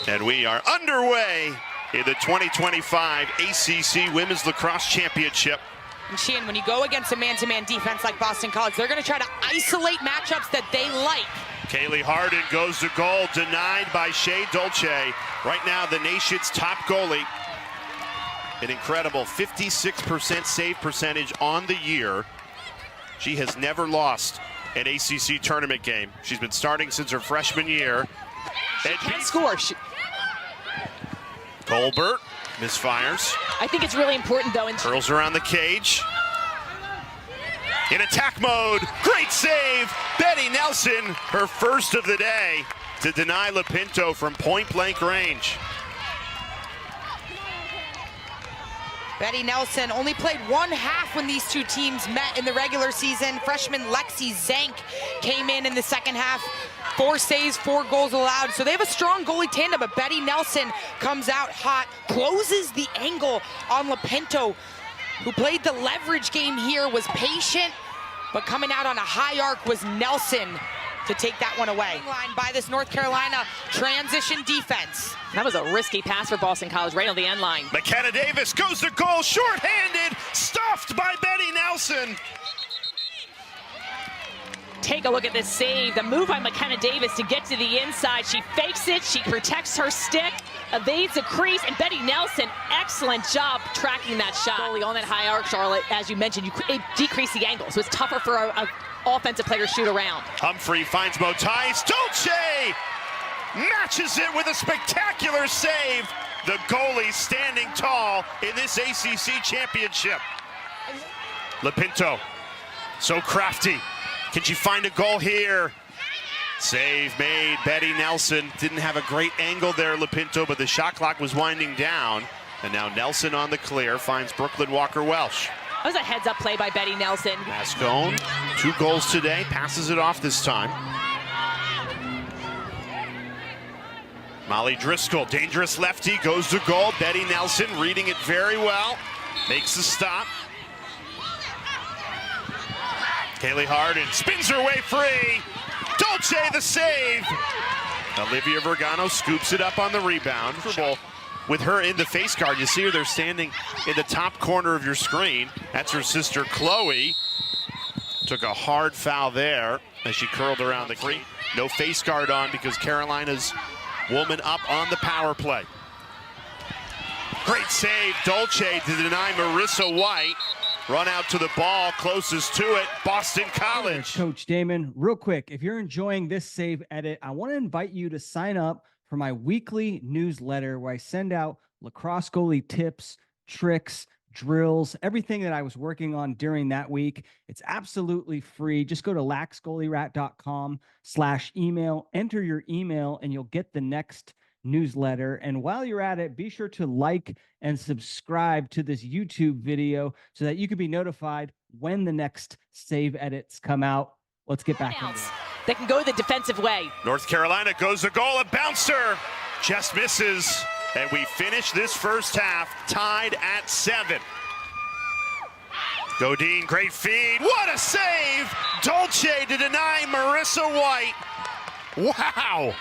And we are underway in the 2025 ACC Women's Lacrosse Championship. And Sheehan, when you go against a man-to-man defense like Boston College, they're going to try to isolate matchups that they like. Kaylee Harden goes to goal, denied by Shea Dolce. Right now, the nation's top goalie. An incredible 56% save percentage on the year. She has never lost an ACC tournament game. She's been starting since her freshman year. She can score. Colbert misfires. I think it's really important, though. Curls around the cage. In attack mode, great save. Betty Nelson, her first of the day, to deny Lapinto from point-blank range. Betty Nelson only played one half when these two teams met in the regular season. Freshman Lexi Zank came in the second half. 4 saves, 4 goals allowed. So they have a strong goalie tandem, but Betty Nelson comes out hot, closes the angle on Lapinto, who played the leverage game here, was patient, but coming out on a high arc was Nelson to take that one away. Line by this North Carolina transition defense. That was a risky pass for Boston College, right on the end line. McKenna Davis goes to goal, shorthanded, stuffed by Betty Nelson. Take a look at this save. The move by McKenna Davis to get to the inside. She fakes it, she protects her stick, evades the crease, and Betty Nelson, excellent job tracking that shot. Goalie on that high arc, Charlotte, as you mentioned, it decreased the angle, so it's tougher for an offensive player to shoot around. Humphrey finds Motais. Dolce matches it with a spectacular save. The goalie standing tall in this ACC championship. Lapinto, so crafty. Can she find a goal here? Save made. Betty Nelson didn't have a great angle there, Lapinto, but the shot clock was winding down. And now Nelson on the clear finds Brooklyn Walker-Welsh. That was a heads-up play by Betty Nelson. Mascone, 2 goals today, passes it off this time. Molly Driscoll, dangerous lefty, goes to goal. Betty Nelson reading it very well, makes the stop. Kaylee Harden spins her way free. Dolce the save. Olivia Vergano scoops it up on the rebound. With her in the face guard, you see her there standing in the top corner of your screen. That's her sister Chloe. Took a hard foul there as she curled around the free. No face guard on because Carolina's woman up on the power play. Great save, Dolce to deny Marissa White. Run out to the ball, closest to it, Boston College. Coach Damon, real quick, if you're enjoying this save edit, I want to invite you to sign up for my weekly newsletter where I send out lacrosse goalie tips, tricks, drills, everything that I was working on during that week. It's absolutely free. Just go to laxgoalierat.com/email, enter your email, and you'll get the next newsletter. And while you're at it, be sure to like and subscribe to this YouTube video so that you can be notified when the next save edits come out. Let's get back into it. They can go the defensive way. North Carolina goes to goal, a bouncer just misses. And we finish this first half tied at 7. Godin, great feed. What a save! Dolce to deny Marissa White. Wow.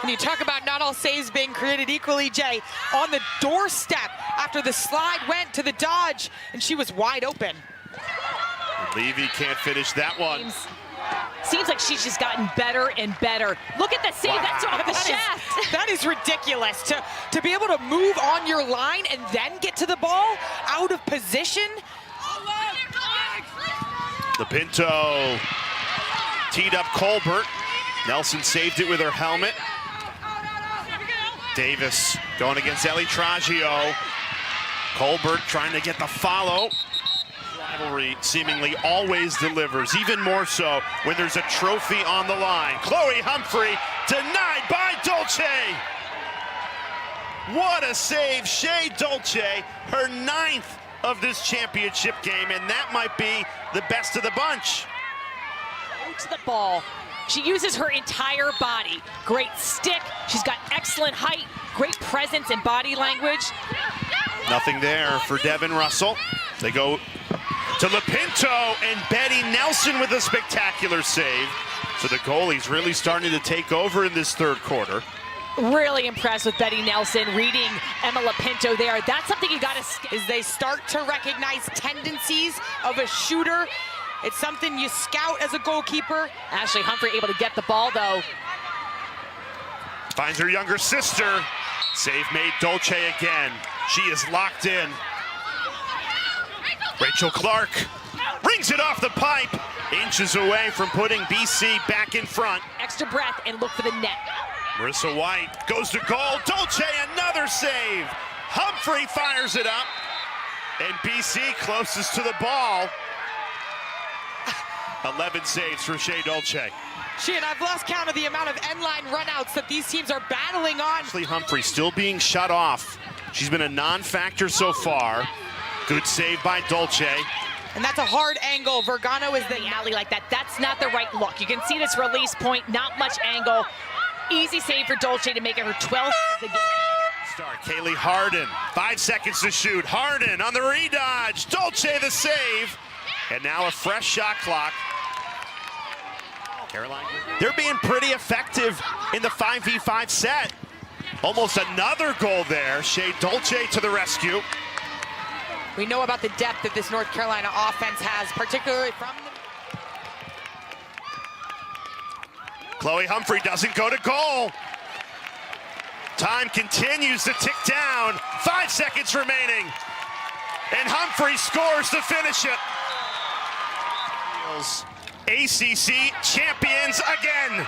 When you talk about not all saves being created equally, Jay, on the doorstep after the slide went to the dodge, and she was wide open. Levy can't finish that one. Seems like she's just gotten better and better. Look at the save, that's off the shaft. That is ridiculous. To be able to move on your line and then get to the ball out of position. Lapinto teed up Colbert. Nelson saved it with her helmet. Davis going against Ellie Traggio. Colbert trying to get the follow. Rivalry seemingly always delivers, even more so when there's a trophy on the line. Chloe Humphrey denied by Dolce. What a save, Shea Dolce, her 9th of this championship game, and that might be the best of the bunch. Go to the ball. She uses her entire body. Great stick. She's got excellent height, great presence and body language. Nothing there for Devin Russell. They go to Lapinto, and Betty Nelson with a spectacular save. So the goalie's really starting to take over in this third quarter. Really impressed with Betty Nelson, reading Emma LaPinto there. That's something you got to... As they start to recognize tendencies of a shooter, it's something you scout as a goalkeeper. Ashley Humphrey able to get the ball, though. Finds her younger sister. Save made Dolce again. She is locked in. Rachel Clark rings it off the pipe. Inches away from putting BC back in front. Extra breath and look for the net. Marissa White goes to goal. Dolce, another save. Humphrey fires it up. And BC closest to the ball. 11 saves for Shea Dolce. Shane, I've lost count of the amount of end-line runouts that these teams are battling on. Ashley Humphrey still being shut off. She's been a non-factor so far. Good save by Dolce. And that's a hard angle. Vergano is The alley like that. That's not the right look. You can see this release point, not much angle. Easy save for Dolce to make it her 12th of the game. Start Kaylee Harden. 5 seconds to shoot. Harden on the redodge. Dolce the save. And now a fresh shot clock. Caroline. They're being pretty effective in the 5v5 set. Almost another goal there. Shea Dolce to the rescue. We know about the depth that this North Carolina offense has, particularly from the... Chloe Humphrey doesn't go to goal. Time continues to tick down. 5 seconds remaining. And Humphrey scores to finish it. ACC champions again.